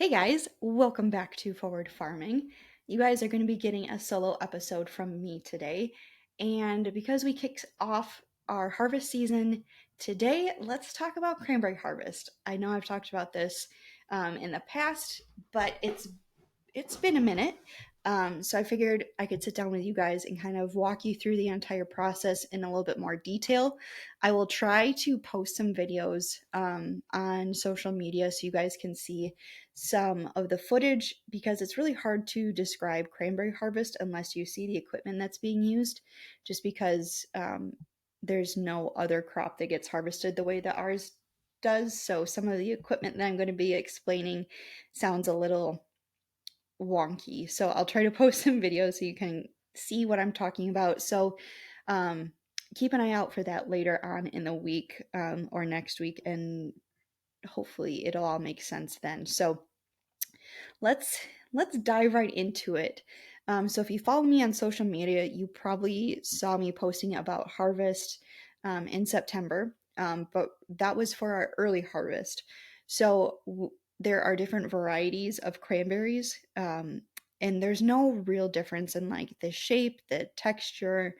Hey guys, welcome back to Forward Farming. You guys are going to be getting a solo episode from me today. And because we kicked off our harvest season today, let's talk about cranberry harvest. I know I've talked about this in the past, but it's been a minute. So I figured I could sit down with you guys and kind of walk you through the entire process in a little bit more detail. I will try to post some videos on social media so you guys can see some of the footage because it's really hard to describe cranberry harvest unless you see the equipment that's being used, just because there's no other crop that gets harvested the way that ours does. So some of the equipment that I'm going to be explaining sounds a little wonky. So I'll try to post some videos so you can see what I'm talking about. So um, keep an eye out for that later on in the week or next week, and hopefully it'll all make sense then. So let's let's dive right into it. So if you follow me on social media, you probably saw me posting about harvest in September, but that was for our early harvest. So there are different varieties of cranberries, and there's no real difference in like the shape, the texture,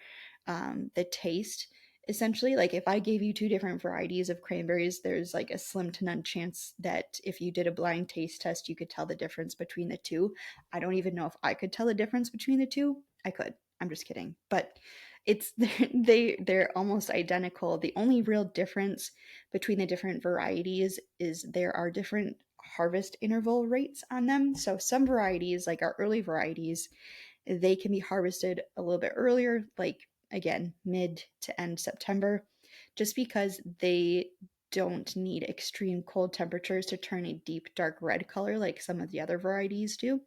the taste. Essentially, like if I gave you two different varieties of cranberries, there's like a slim to none chance that if you did a blind taste test, you could tell the difference between the two. I don't even know if I could tell the difference between the two. I could. I'm just kidding. But it's they're almost identical. The only real difference between the different varieties is there are different harvest interval rates on them. So some varieties, like our early varieties, they can be harvested a little bit earlier, like again, mid to end September, just because they don't need extreme cold temperatures to turn a deep dark red color like some of the other varieties do.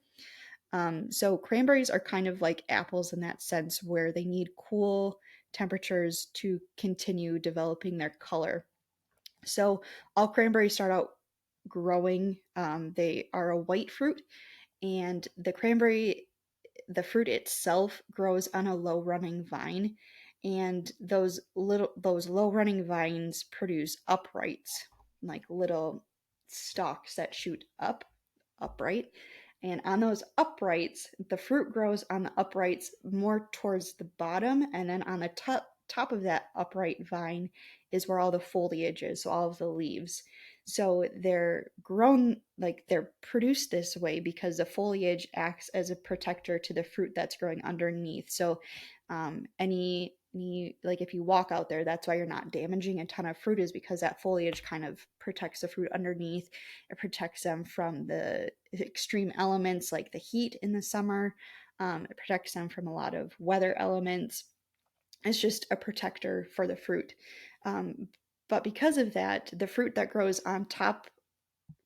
So cranberries are kind of like apples in that sense, where they need cool temperatures to continue developing their color. So all cranberries start out growing. They are a white fruit, and the fruit itself grows on a low running vine, and those low running vines produce uprights, like little stalks that shoot upright, and on those uprights the fruit grows on the uprights more towards the bottom, and then on the top of that upright vine is where all the foliage is, so all of the leaves. So they're grown, like they're produced this way because the foliage acts as a protector to the fruit that's growing underneath. So any like if you walk out there, that's why you're not damaging a ton of fruit, is because that foliage kind of protects the fruit underneath. It protects them from the extreme elements like the heat in the summer. It protects them from a lot of weather elements. It's just a protector for the fruit. Um, but because of that, the fruit that grows on top,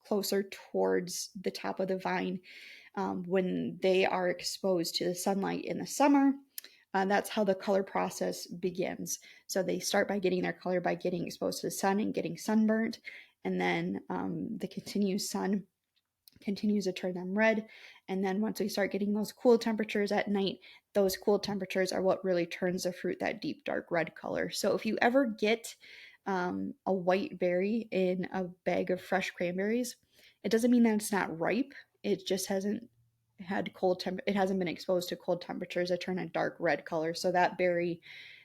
closer towards the top of the vine, when they are exposed to the sunlight in the summer, that's how the color process begins. So they start by getting their color by getting exposed to the sun and getting sunburnt, and then the continued sun continues to turn them red. And then once we start getting those cool temperatures at night, those cool temperatures are what really turns the fruit that deep dark red color. So if you ever get a white berry in a bag of fresh cranberries, it doesn't mean that it's not ripe. It just hasn't had it hasn't been exposed to cold temperatures that turn a dark red color. So that berry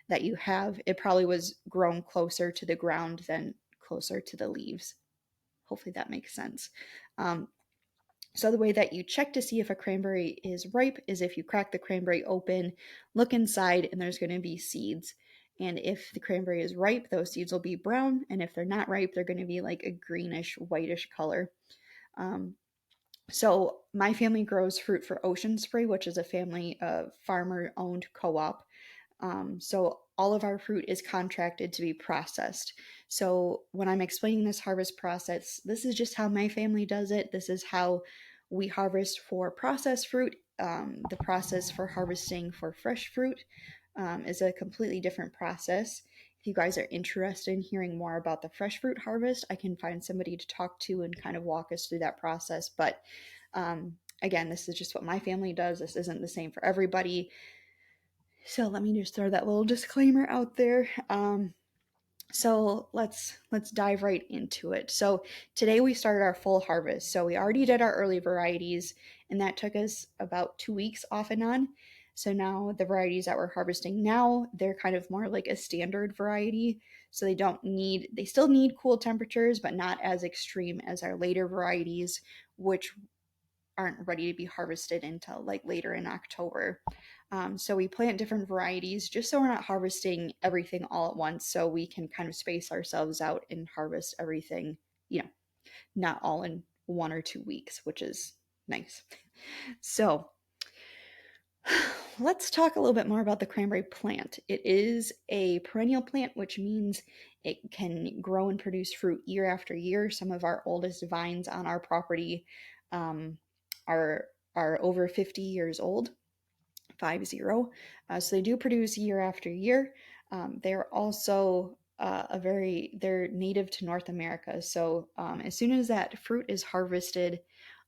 that you have, it probably was grown closer to the ground than closer to the leaves. Hopefully that makes sense. So the way that you check to see if a cranberry is ripe is if you crack the cranberry open, look inside, and there's going to be seeds. And if the cranberry is ripe, those seeds will be brown. And if they're not ripe, they're going to be like a greenish, whitish color. Um, so my family grows fruit for Ocean Spray, which is a family of farmer-owned co-op. So all of our fruit is contracted to be processed. So when I'm explaining this harvest process, this is just how my family does it. This is how we harvest for processed fruit. The process for harvesting for fresh fruit is a completely different process. If you guys are interested in hearing more about the fresh fruit harvest, I can find somebody to talk to and kind of walk us through that process. But again, this is just what my family does. This isn't the same for everybody. So let me just throw that little disclaimer out there. So let's dive right into it. So today we started our full harvest. So we already did our early varieties, and that took us about 2 weeks off and on. So now the varieties that we're harvesting now, they're kind of more like a standard variety. So they still need cool temperatures, but not as extreme as our later varieties, which aren't ready to be harvested until like later in October. So we plant different varieties just so we're not harvesting everything all at once, so we can kind of space ourselves out and harvest everything, not all in 1 or 2 weeks, which is nice. So let's talk a little bit more about the cranberry plant. It is a perennial plant, which means it can grow and produce fruit year after year. Some of our oldest vines on our property um, are are over 50 years old, 50. So they do produce year after year. They're also they're native to North America. So as soon as that fruit is harvested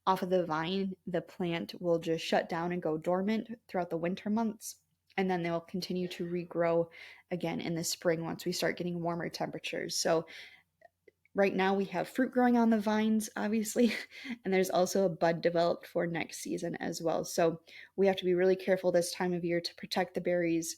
off of the vine, the plant will just shut down and go dormant throughout the winter months. And then they'll continue to regrow again in the spring once we start getting warmer temperatures. So right now we have fruit growing on the vines, obviously, and there's also a bud developed for next season as well. So we have to be really careful this time of year to protect the berries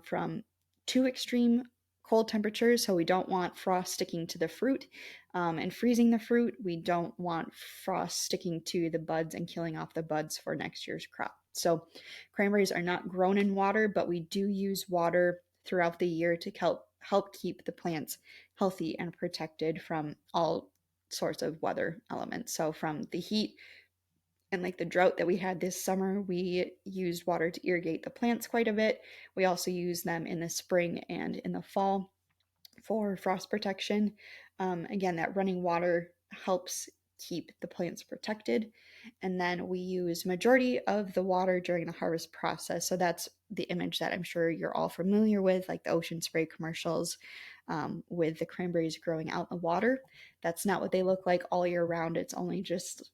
from too extreme cold temperatures. So we don't want frost sticking to the fruit and freezing the fruit. We don't want frost sticking to the buds and killing off the buds for next year's crop. So cranberries are not grown in water, but we do use water throughout the year to help keep the plants healthy and protected from all sorts of weather elements. So from the heat and like the drought that we had this summer, we used water to irrigate the plants quite a bit. We also use them in the spring and in the fall for frost protection. Again, that running water helps keep the plants protected. And then we use majority of the water during the harvest process. So that's the image that I'm sure you're all familiar with, like the ocean spray commercials with the cranberries growing out in the water. That's not what they look like all year round. It's only just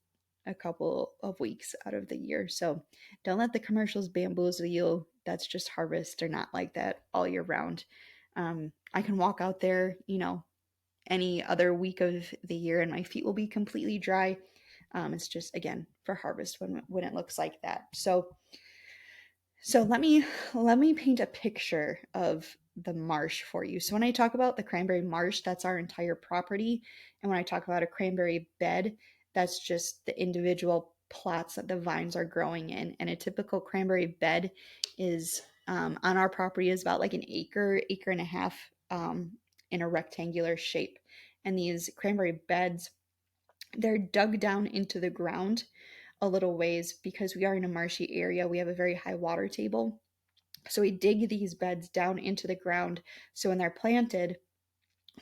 a couple of weeks out of the year. So don't let the commercials bamboozle you. That's just harvest. They're not like that all year round. I can walk out there, any other week of the year and my feet will be completely dry. It's just again for harvest when it looks like that. So let me paint a picture of the marsh for you. So when I talk about the cranberry marsh, that's our entire property, and when I talk about a cranberry bed, that's just the individual plots that the vines are growing in. And a typical cranberry bed is on our property is about like an acre and a half in a rectangular shape. And these cranberry beds, they're dug down into the ground a little ways because we are in a marshy area. We have a very high water table. So we dig these beds down into the ground. So when they're planted,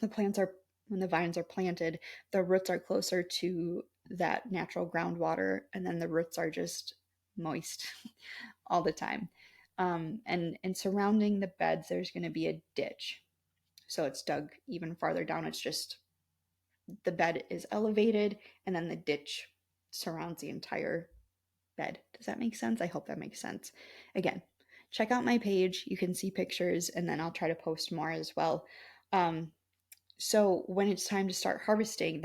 the plants are when the vines are planted, the roots are closer to that natural groundwater, and then the roots are just moist all the time. And surrounding the beds, there's going to be a ditch. So it's dug even farther down. It's just the bed is elevated, and then the ditch surrounds the entire bed. Does that make sense? I hope that makes sense. Again, check out my page. You can see pictures, and then I'll try to post more as well. So when it's time to start harvesting,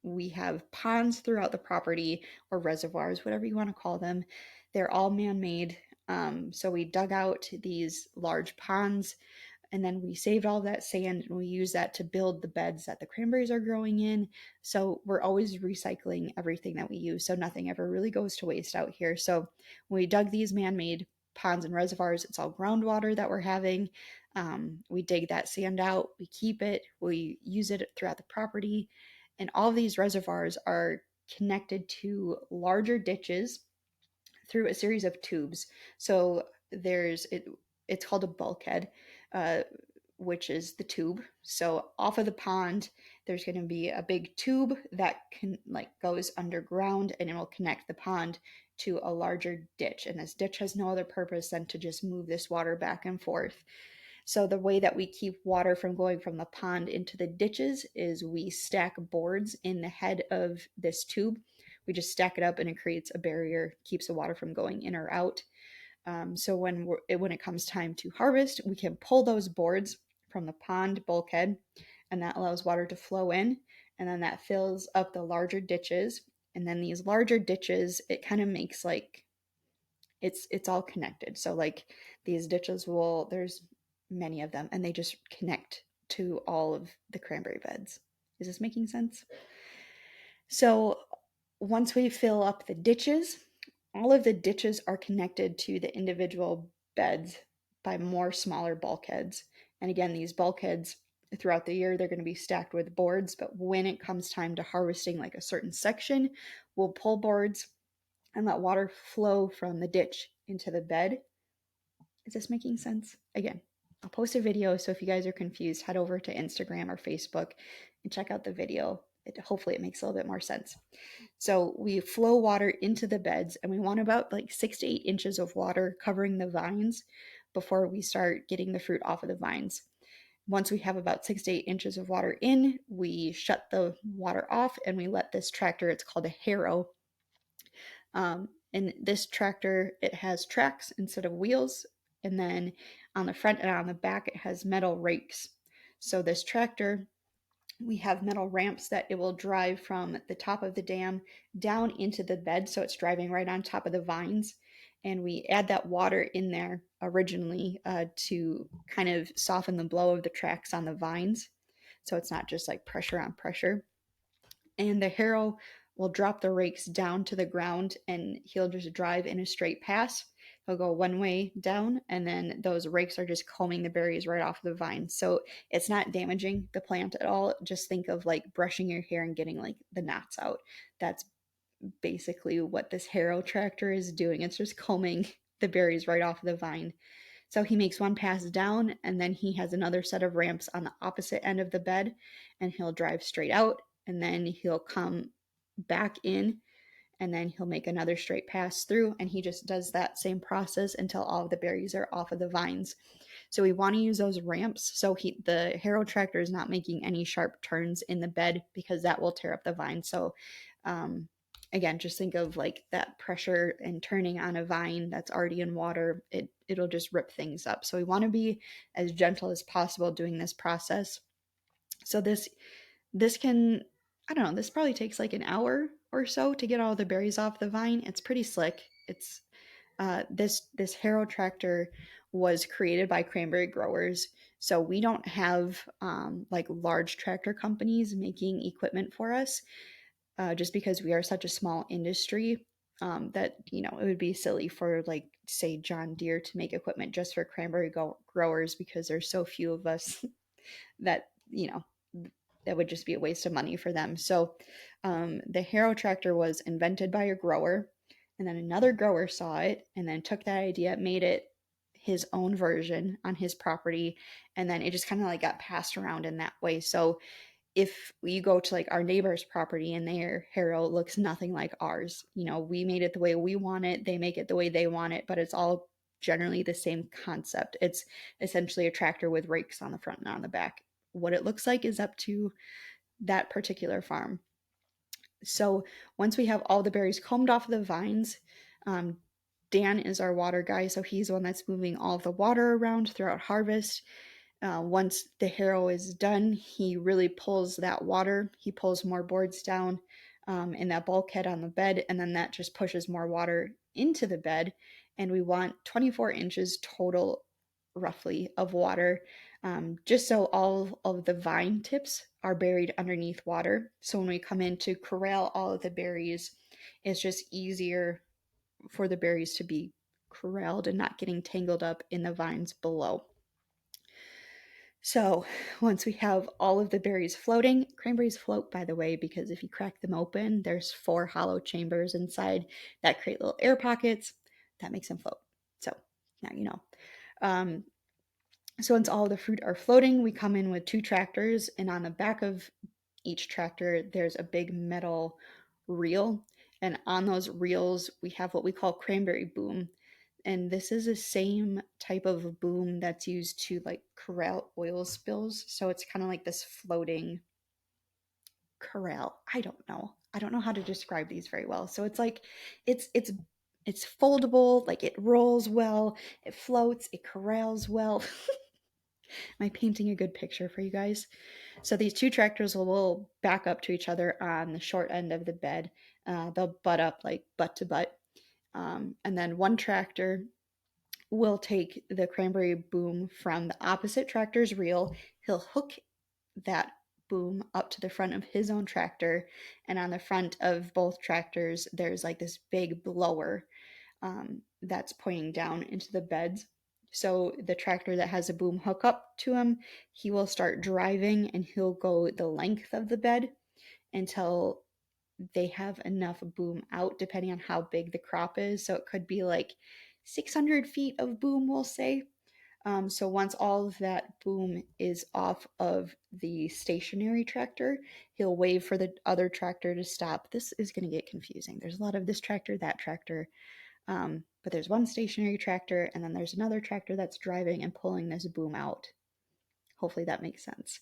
we have ponds throughout the property, or reservoirs, whatever you want to call them. They're all man-made. So we dug out these large ponds, and then we saved all that sand and we use that to build the beds that the cranberries are growing in. So we're always recycling everything that we use, so nothing ever really goes to waste out here. So when we dug these man-made ponds and reservoirs, it's all groundwater that we're having. We dig that sand out, we keep it, we use it throughout the property, and all of these reservoirs are connected to larger ditches through a series of tubes. So it's called a bulkhead, uh, which is the tube. So off of the pond, there's going to be a big tube that can like goes underground, and it will connect the pond to a larger ditch. And this ditch has no other purpose than to just move this water back and forth. So the way that we keep water from going from the pond into the ditches is we stack boards in the head of this tube. We just stack it up and it creates a barrier, keeps the water from going in or out. So when it comes time to harvest, we can pull those boards from the pond bulkhead, and that allows water to flow in, and then that fills up the larger ditches. And then these larger ditches, it kind of makes like it's all connected. So like these ditches will there's many of them and they just connect to all of the cranberry beds. Is this making sense? So once we fill up the ditches, all of the ditches are connected to the individual beds by more smaller bulkheads. And again, these bulkheads throughout the year, they're going to be stacked with boards. But when it comes time to harvesting like a certain section, we'll pull boards and let water flow from the ditch into the bed. Is this making sense? Again, I'll post a video, so if you guys are confused, head over to Instagram or Facebook and check out the video. Hopefully it makes a little bit more sense. So we flow water into the beds, and we want about like 6 to 8 inches of water covering the vines before we start getting the fruit off of the vines. Once we have about 6 to 8 inches of water in, we shut the water off and we let this tractor, it's called a harrow. And this tractor, it has tracks instead of wheels. And then on the front and on the back, it has metal rakes. So this tractor, we have metal ramps that it will drive from the top of the dam down into the bed. So it's driving right on top of the vines. And we add that water in there originally to kind of soften the blow of the tracks on the vines. So it's not just like pressure on pressure. And the harrow will drop the rakes down to the ground and he'll just drive in a straight pass. He'll go one way down, and then those rakes are just combing the berries right off the vine. So it's not damaging the plant at all. Just think of like brushing your hair and getting like the knots out. That's basically what this harrow tractor is doing. It's just combing the berries right off the vine. So he makes one pass down, and then he has another set of ramps on the opposite end of the bed, and he'll drive straight out, and then he'll come back in, and then he'll make another straight pass through, and he just does that same process until all of the berries are off of the vines. So we want to use those ramps so the harrow tractor is not making any sharp turns in the bed because that will tear up the vine. So again, just think of like that pressure and turning on a vine that's already in water. It'll just rip things up. So we want to be as gentle as possible doing this process. So this can, I don't know, this probably takes like an hour or so to get all the berries off the vine. It's pretty slick. It's this harrow tractor was created by cranberry growers. So we don't have like large tractor companies making equipment for us, just because we are such a small industry. That it would be silly for like say John Deere to make equipment just for cranberry growers because there's so few of us that that would just be a waste of money for them. So the harrow tractor was invented by a grower, and then another grower saw it and then took that idea, made it his own version on his property, and then it just kind of like got passed around in that way. So if you go to like our neighbor's property and their harrow looks nothing like ours, we made it the way we want it, they make it the way they want it, but it's all generally the same concept. It's essentially a tractor with rakes on the front and on the back. What it looks like is up to that particular farm. So once we have all the berries combed off of the vines, um, Dan is our water guy, so he's the one that's moving all of the water around throughout harvest. Once the harrow is done, he really pulls that water. He pulls more boards down in that bulkhead on the bed, and then that just pushes more water into the bed. And we want 24 inches total, roughly, of water, just so all of the vine tips are buried underneath water. So when we come in to corral all of the berries, it's just easier for the berries to be corralled and not getting tangled up in the vines below. So once we have all of the berries floating, cranberries float, by the way, because if you crack them open, there's 4 hollow chambers inside that create little air pockets that makes them float. So now you know. So once all of the fruit are floating, we come in with 2 tractors, and on the back of each tractor, there's a big metal reel. And on those reels, we have what we call cranberry boom. And this is the same type of boom that's used to like corral oil spills. So it's kind of like this floating corral. I don't know. I don't know how to describe these very well. So it's like it's foldable, like it rolls well, it floats, it corrals well. Am I painting a good picture for you guys? So these two tractors will back up to each other on the short end of the bed. They'll butt up like butt to butt. And then one tractor will take the cranberry boom from the opposite tractor's reel. He'll hook that boom up to the front of his own tractor. And on the front of both tractors, there's like this big blower that's pointing down into the beds. So the tractor that has a boom hook up to him, he will start driving and he'll go the length of the bed until they have enough boom out, depending on how big the crop is. So it could be like 600 feet of boom, we'll say. So once all of that boom is off of the stationary tractor, he'll wave for the other tractor to stop. This is going to get confusing. There's a lot of this tractor, that tractor. But there's one stationary tractor, and then there's another tractor that's driving and pulling this boom out. Hopefully that makes sense.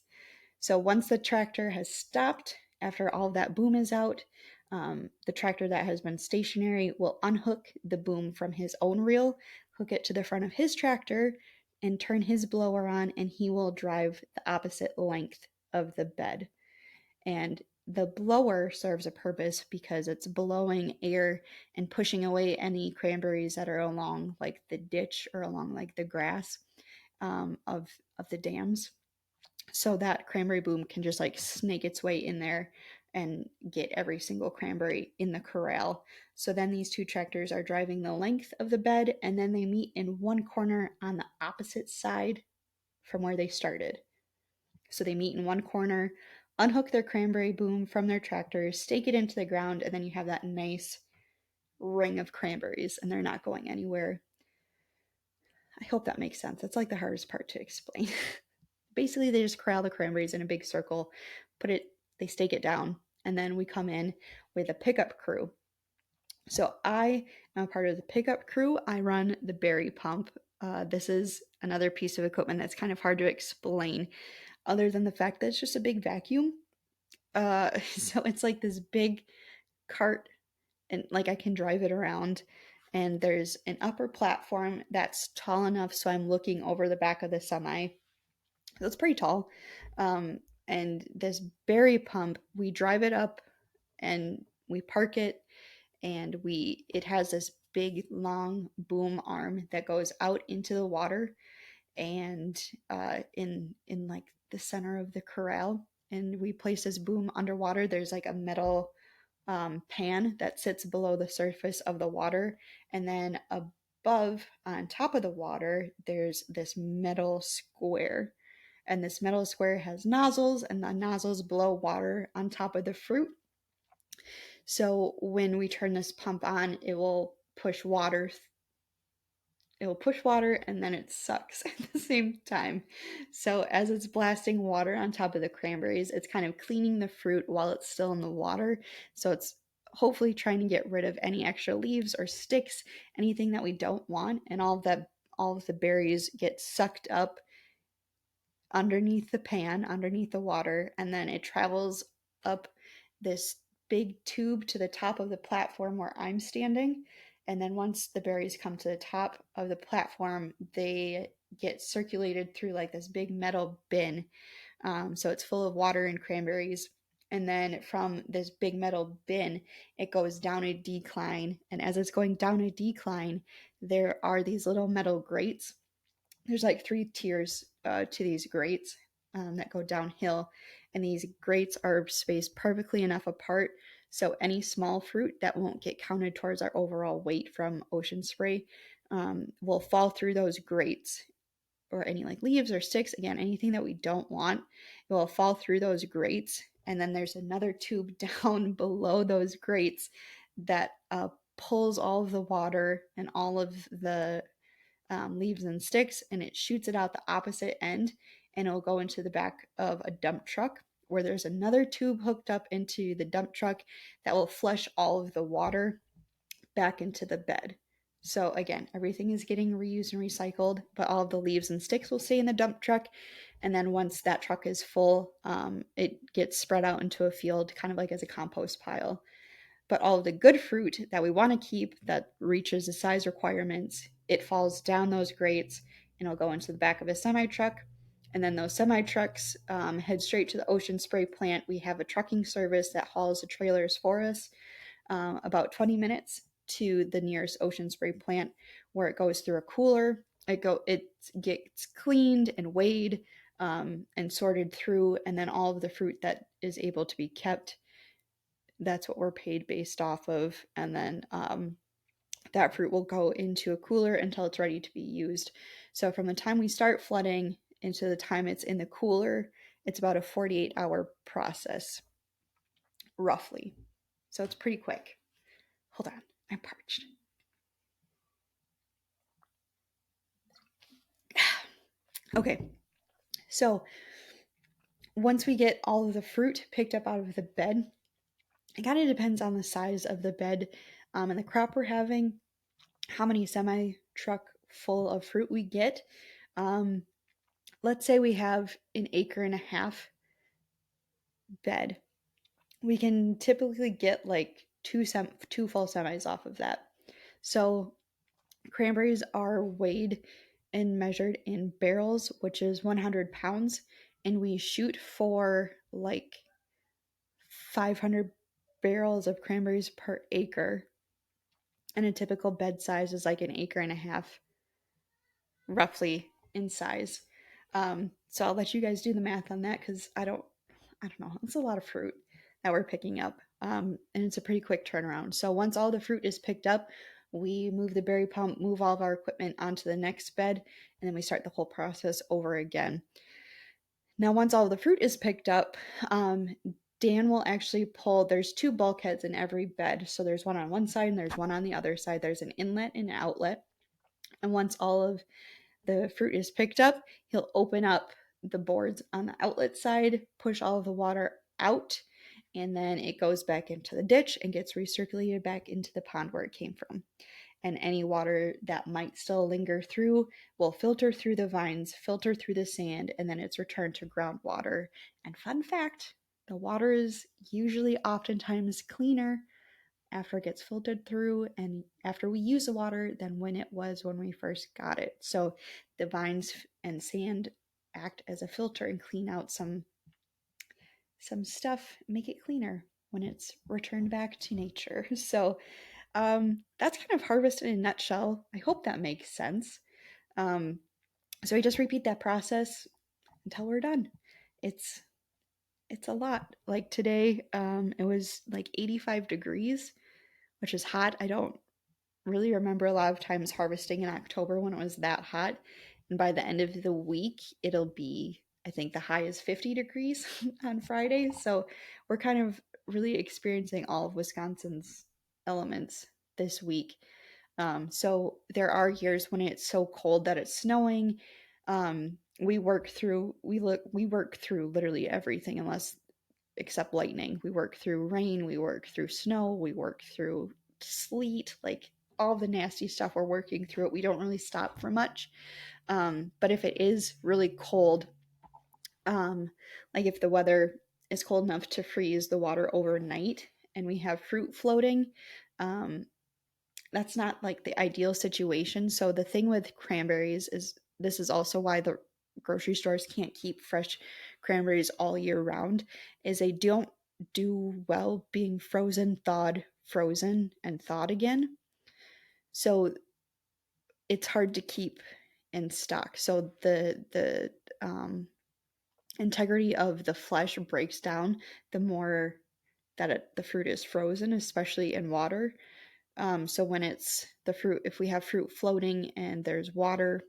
So once the tractor has stopped, after all of that boom is out, the tractor that has been stationary will unhook the boom from his own reel, hook it to the front of his tractor, and turn his blower on, and he will drive the opposite length of the bed. And the blower serves a purpose because it's blowing air and pushing away any cranberries that are along like the ditch or along like the grass of the dams, so that cranberry boom can just like snake its way in there and get every single cranberry in the corral. So then these two tractors are driving the length of the bed, and then they meet in one corner on the opposite side from where they started. So they meet in one corner, unhook their cranberry boom from their tractors, stake it into the ground, and then you have that nice ring of cranberries, and they're not going anywhere. I hope that makes sense. That's like the hardest part to explain. Basically, they just corral the cranberries in a big circle, they stake it down, and then we come in with a pickup crew. So I am a part of the pickup crew. I run the berry pump. This is another piece of equipment that's kind of hard to explain, other than the fact that it's just a big vacuum. So it's like this big cart, and like I can drive it around. And there's an upper platform that's tall enough so I'm looking over the back of the semi. That's pretty tall. Um, and this berry pump, we drive it up and we park it, and it has this big long boom arm that goes out into the water, and in like the center of the corral, and we place this boom underwater. There's like a metal pan that sits below the surface of the water, and then above on top of the water there's this metal square, and this metal square has nozzles, and the nozzles blow water on top of the fruit. So when we turn this pump on, it will push water, and then it sucks at the same time. So as it's blasting water on top of the cranberries, it's kind of cleaning the fruit while it's still in the water. So it's hopefully trying to get rid of any extra leaves or sticks, anything that we don't want, and all of the berries get sucked up underneath the pan, underneath the water, and then it travels up this big tube to the top of the platform where I'm standing. And then once the berries come to the top of the platform, they get circulated through like this big metal bin. So it's full of water and cranberries. And then from this big metal bin, it goes down a decline. And as it's going down a decline, there are these little metal grates. There's like three tiers to these grates that go downhill, and these grates are spaced perfectly enough apart so any small fruit that won't get counted towards our overall weight from ocean spray will fall through those grates, or any like leaves or sticks, again, anything that we don't want, it will fall through those grates. And then there's another tube down below those grates that pulls all of the water and all of the leaves and sticks, and it shoots it out the opposite end, and it'll go into the back of a dump truck where there's another tube hooked up into the dump truck that will flush all of the water back into the bed. So again, everything is getting reused and recycled, but all of the leaves and sticks will stay in the dump truck. And then once that truck is full, it gets spread out into a field, kind of like as a compost pile. But all of the good fruit that we want to keep that reaches the size requirements, it falls down those grates and it'll go into the back of a semi truck. And then those semi trucks head straight to the ocean spray plant. We have a trucking service that hauls the trailers for us, about 20 minutes to the nearest ocean spray plant, where it goes through a cooler. It gets cleaned and weighed, and sorted through, and then all of the fruit that is able to be kept, that's what we're paid based off of. And then that fruit will go into a cooler until it's ready to be used. So from the time we start flooding into the time it's in the cooler, it's about a 48-hour process, roughly. So it's pretty quick. Hold on, I'm parched. Okay, so once we get all of the fruit picked up out of the bed, it kind of depends on the size of the bed, and the crop we're having, how many semi truck full of fruit we get. Um, let's say we have an acre and a half bed. We can typically get like two full semis off of that. So cranberries are weighed and measured in barrels, which is 100 pounds, and we shoot for like 500 barrels of cranberries per acre. And a typical bed size is like an acre and a half, roughly in size. So I'll let you guys do the math on that because I don't know. It's a lot of fruit that we're picking up, and it's a pretty quick turnaround. So once all the fruit is picked up, we move the berry pump, move all of our equipment onto the next bed, and then we start the whole process over again. Now, once all the fruit is picked up, Dan will actually pull. There's two bulkheads in every bed, so there's one on one side and there's one on the other side. There's an inlet and an outlet, and once all of the fruit is picked up, he'll open up the boards on the outlet side, push all of the water out, and then it goes back into the ditch and gets recirculated back into the pond where it came from. And any water that might still linger through will filter through the vines, filter through the sand, and then it's returned to groundwater. And fun fact, the water is usually oftentimes cleaner after it gets filtered through and after we use the water than when it was when we first got it. So the vines and sand act as a filter and clean out some stuff, make it cleaner when it's returned back to nature. So that's kind of harvest in a nutshell. I hope that makes sense. Um, so we just repeat that process until we're done. It's it's a lot. Like today, it was like 85 degrees, which is hot. I don't really remember a lot of times harvesting in October when it was that hot. And by the end of the week, it'll be, I think the high is 50 degrees on Friday. So we're kind of really experiencing all of Wisconsin's elements this week. So there are years when it's so cold that it's snowing. We work through literally everything unless except lightning. We work through rain, we work through snow, we work through sleet, like all the nasty stuff we're working through it. We don't really stop for much. But if it is really cold, um, like if the weather is cold enough to freeze the water overnight and we have fruit floating, um, that's not like the ideal situation. So the thing with cranberries is this is also why the grocery stores can't keep fresh cranberries all year round is they don't do well being frozen, thawed, frozen and thawed again. So it's hard to keep in stock. So the integrity of the flesh breaks down the more that the fruit is frozen, especially in water. So when it's the fruit, if we have fruit floating and there's water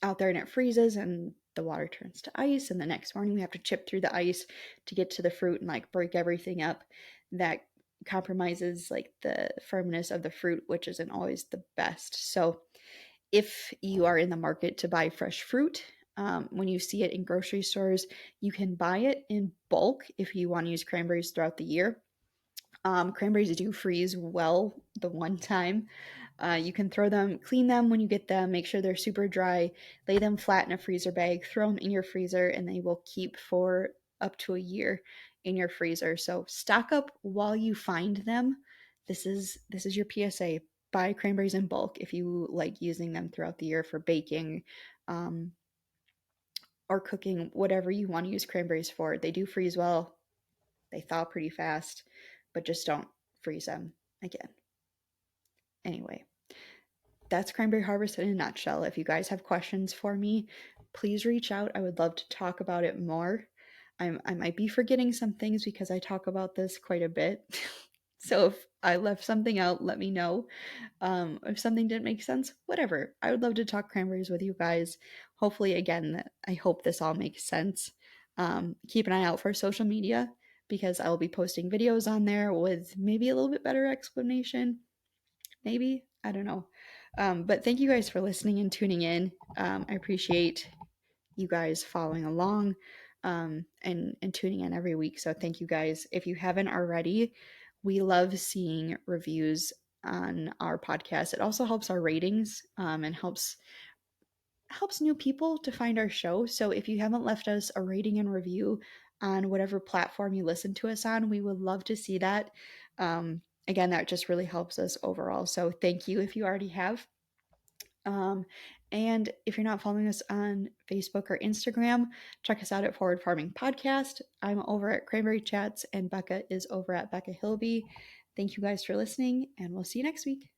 out there and it freezes and the water turns to ice, and the next morning we have to chip through the ice to get to the fruit and like break everything up, that compromises like the firmness of the fruit, which isn't always the best. So if you are in the market to buy fresh fruit, when you see it in grocery stores, you can buy it in bulk if you want to use cranberries throughout the year. Cranberries do freeze well the one time. You can throw them, clean them when you get them, make sure they're super dry, lay them flat in a freezer bag, throw them in your freezer, and they will keep for up to a year in your freezer. So stock up while you find them. This is your PSA. Buy cranberries in bulk if you like using them throughout the year for baking, um, or cooking whatever you want to use cranberries for. They do freeze well, they thaw pretty fast, but just don't freeze them again. Anyway, that's cranberry harvest in a nutshell. If you guys have questions for me, please reach out. I would love to talk about it more. I might be forgetting some things because I talk about this quite a bit. So if I left something out, let me know. If something didn't make sense, whatever. I would love to talk cranberries with you guys. Hopefully, again, I hope this all makes sense. Keep an eye out for social media because I will be posting videos on there with maybe a little bit better explanation. Maybe. I don't know. But thank you guys for listening and tuning in. I appreciate you guys following along and tuning in every week. So thank you guys. If you haven't already, we love seeing reviews on our podcast. It also helps our ratings and helps new people to find our show. So if you haven't left us a rating and review on whatever platform you listen to us on, we would love to see that. Again, that just really helps us overall. So thank you if you already have. Um, and if you're not following us on Facebook or Instagram, check us out at Forward Farming Podcast. I'm over at Cranberry Chats, and Becca is over at Beccahilby. Thank you guys for listening, and we'll see you next week.